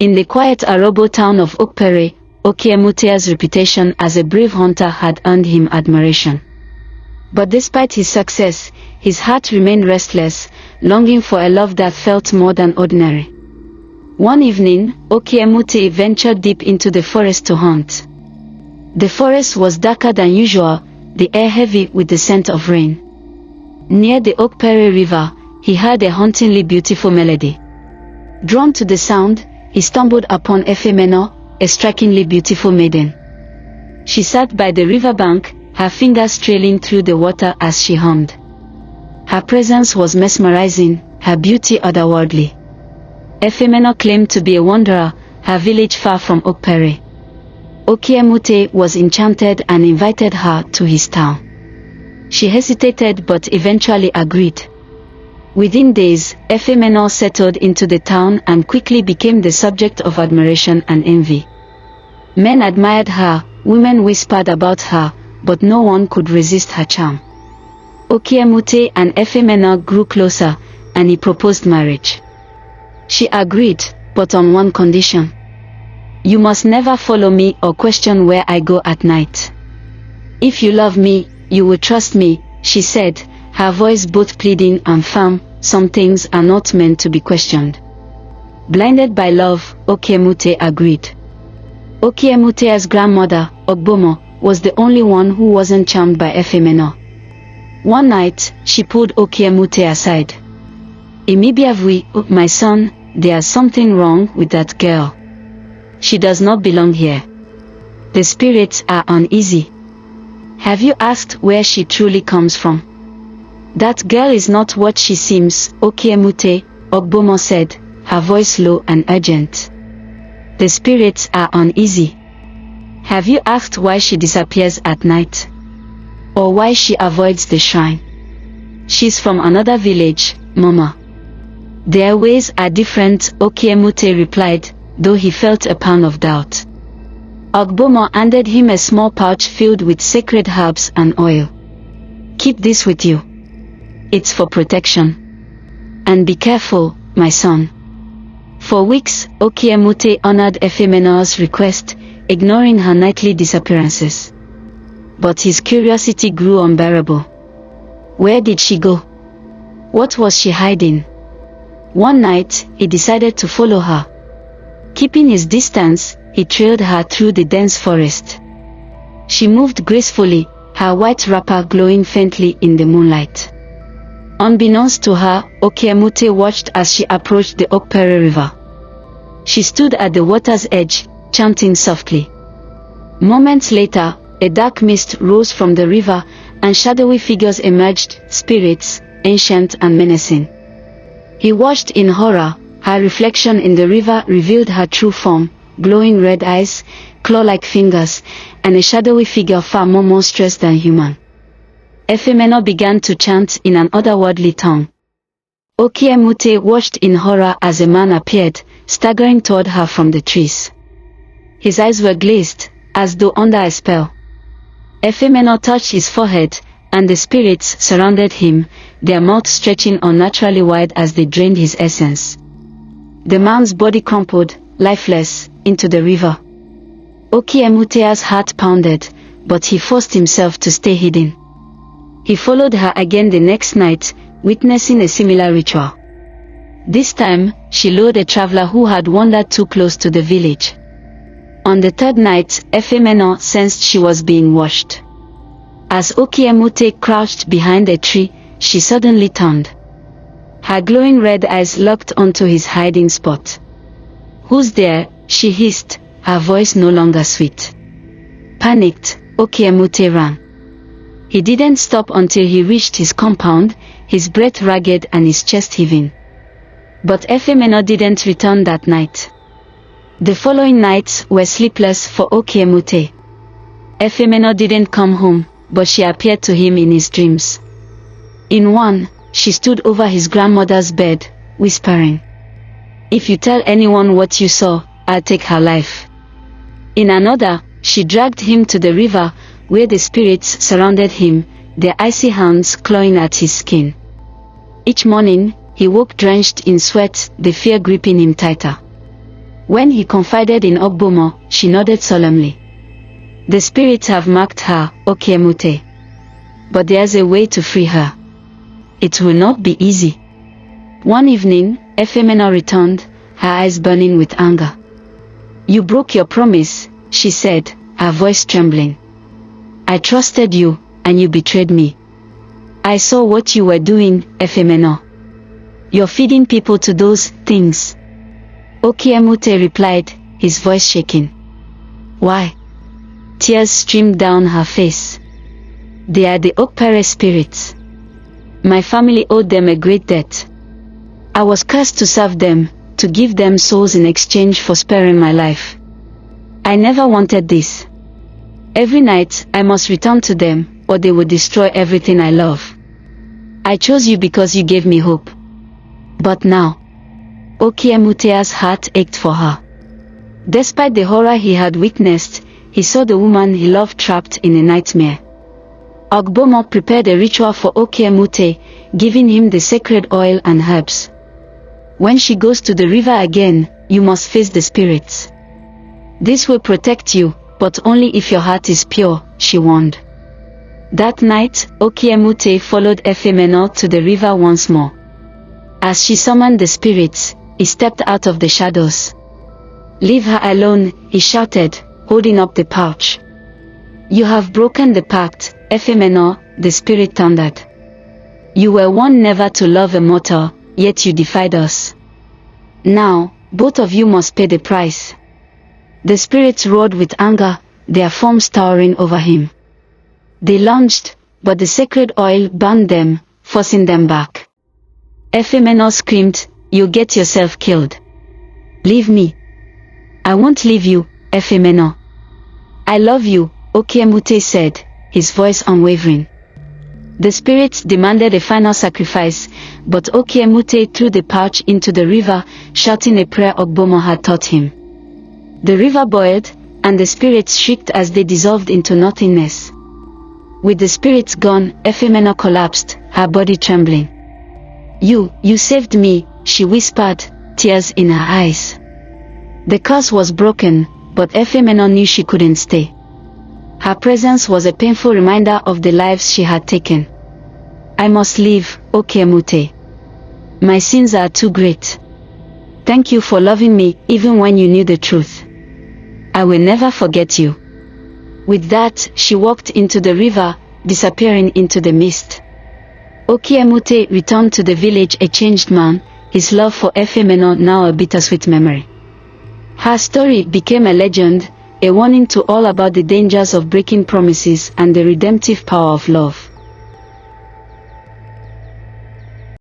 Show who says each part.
Speaker 1: In the quiet Urhobo town of Okpere, Okiemute's reputation as a brave hunter had earned him admiration. But despite his success, his heart remained restless, longing for a love that felt more than ordinary. One evening, Okiemute ventured deep into the forest to hunt. The forest was darker than usual, the air heavy with the scent of rain. Near the Okpere River, he heard a hauntingly beautiful melody. Drawn to the sound, he stumbled upon Efemeno, a strikingly beautiful maiden. She sat by the riverbank, her fingers trailing through the water as she hummed. Her presence was mesmerizing, her beauty otherworldly. Efemeno claimed to be a wanderer, her village far from Okpere. Okiemute was enchanted and invited her to his town. She hesitated but eventually agreed. Within days, Efemeno settled into the town and quickly became the subject of admiration and envy. Men admired her, women whispered about her, but no one could resist her charm. Okiemute and Efemeno grew closer, and he proposed marriage. She agreed, but on one condition. You must never follow me or question where I go at night. If you love me, you will trust me, she said, her voice both pleading and firm. Some things are not meant to be questioned. Blinded by love, Okiemute agreed. Okiemute's grandmother, Ogbomo, was the only one who wasn't charmed by Efemeno. One night, she pulled Okiemute aside. Imibiavui, my son, there's something wrong with that girl. She does not belong here. The spirits are uneasy. Have you asked where she truly comes from? That girl is not what she seems, Okiemute, Ogbomo said, her voice low and urgent. The spirits are uneasy. Have you asked why she disappears at night? Or why she avoids the shrine? She's from another village, Mama. Their ways are different, Okiemute replied, though he felt a pang of doubt. Ogbomo handed him a small pouch filled with sacred herbs and oil. Keep this with you. It's for protection. And be careful, my son. For weeks, Okiemute honored Efemeno's request, ignoring her nightly disappearances. But his curiosity grew unbearable. Where did she go? What was she hiding? One night, he decided to follow her. Keeping his distance, he trailed her through the dense forest. She moved gracefully, her white wrapper glowing faintly in the moonlight. Unbeknownst to her, Okiemute watched as she approached the Okpere River. She stood at the water's edge, chanting softly. Moments later, a dark mist rose from the river, and shadowy figures emerged, spirits, ancient and menacing. He watched in horror. Her reflection in the river revealed her true form, glowing red eyes, claw-like fingers, and a shadowy figure far more monstrous than human. Efemeno began to chant in an otherworldly tongue. Okiemute watched in horror as a man appeared, staggering toward her from the trees. His eyes were glazed, as though under a spell. Efemeno touched his forehead, and the spirits surrounded him, their mouths stretching unnaturally wide as they drained his essence. The man's body crumpled, lifeless, into the river. Okiemute's heart pounded, but he forced himself to stay hidden. He followed her again the next night, witnessing a similar ritual. This time, she lured a traveler who had wandered too close to the village. On the third night, Efemeno sensed she was being watched. As Okiemute crouched behind a tree, she suddenly turned. Her glowing red eyes locked onto his hiding spot. "Who's there?" she hissed, her voice no longer sweet. Panicked, Okiemute ran. He didn't stop until he reached his compound, his breath ragged and his chest heaving. But Efemeno didn't return that night. The following nights were sleepless for Okiemute. Efemeno didn't come home, but she appeared to him in his dreams. In one, she stood over his grandmother's bed, whispering, "If you tell anyone what you saw, I'll take her life." In another, she dragged him to the river, where the spirits surrounded him, their icy hands clawing at his skin. Each morning, he woke drenched in sweat, the fear gripping him tighter. When he confided in Ogbomo, she nodded solemnly. The spirits have marked her, Okiemute. But there's a way to free her. It will not be easy. One evening, Efemena returned, her eyes burning with anger. You broke your promise, she said, her voice trembling. I trusted you, and you betrayed me. I saw what you were doing, Efemena. You're feeding people to those things. Okiemute replied, his voice shaking. Why? Tears streamed down her face. They are the Okpere spirits. My family owed them a great debt. I was cursed to serve them, to give them souls in exchange for sparing my life. I never wanted this. Every night, I must return to them, or they would destroy everything I love. I chose you because you gave me hope. But now, Okiemute's heart ached for her. Despite the horror he had witnessed, he saw the woman he loved trapped in a nightmare. Ogbomo prepared a ritual for Okiemute, giving him the sacred oil and herbs. When she goes to the river again, you must face the spirits. This will protect you, but only if your heart is pure, she warned. That night, Okiemute followed Efemena to the river once more. As she summoned the spirits, he stepped out of the shadows. Leave her alone, he shouted, holding up the pouch. You have broken the pact, Efemena, the spirit thundered. You were warned never to love a mortal, yet you defied us. Now, both of you must pay the price. The spirits roared with anger, their forms towering over him. They lunged, but the sacred oil burned them, forcing them back. Efemena screamed, "You get yourself killed. Leave me." "I won't leave you, Efemena. I love you," Okiemute said, his voice unwavering. The spirits demanded a final sacrifice, but Okiemute threw the pouch into the river, shouting a prayer Ogbomo had taught him. The river boiled, and the spirits shrieked as they dissolved into nothingness. With the spirits gone, Efemena collapsed, her body trembling. You saved me," she whispered, tears in her eyes. The curse was broken, but Efemena knew she couldn't stay. Her presence was a painful reminder of the lives she had taken. "I must leave, Okiemute. My sins are too great. Thank you for loving me even when you knew the truth. I will never forget you." With that, she walked into the river, disappearing into the mist. Okiemute returned to the village a changed man, his love for Efemena now a bittersweet memory. Her story became a legend, a warning to all about the dangers of breaking promises and the redemptive power of love.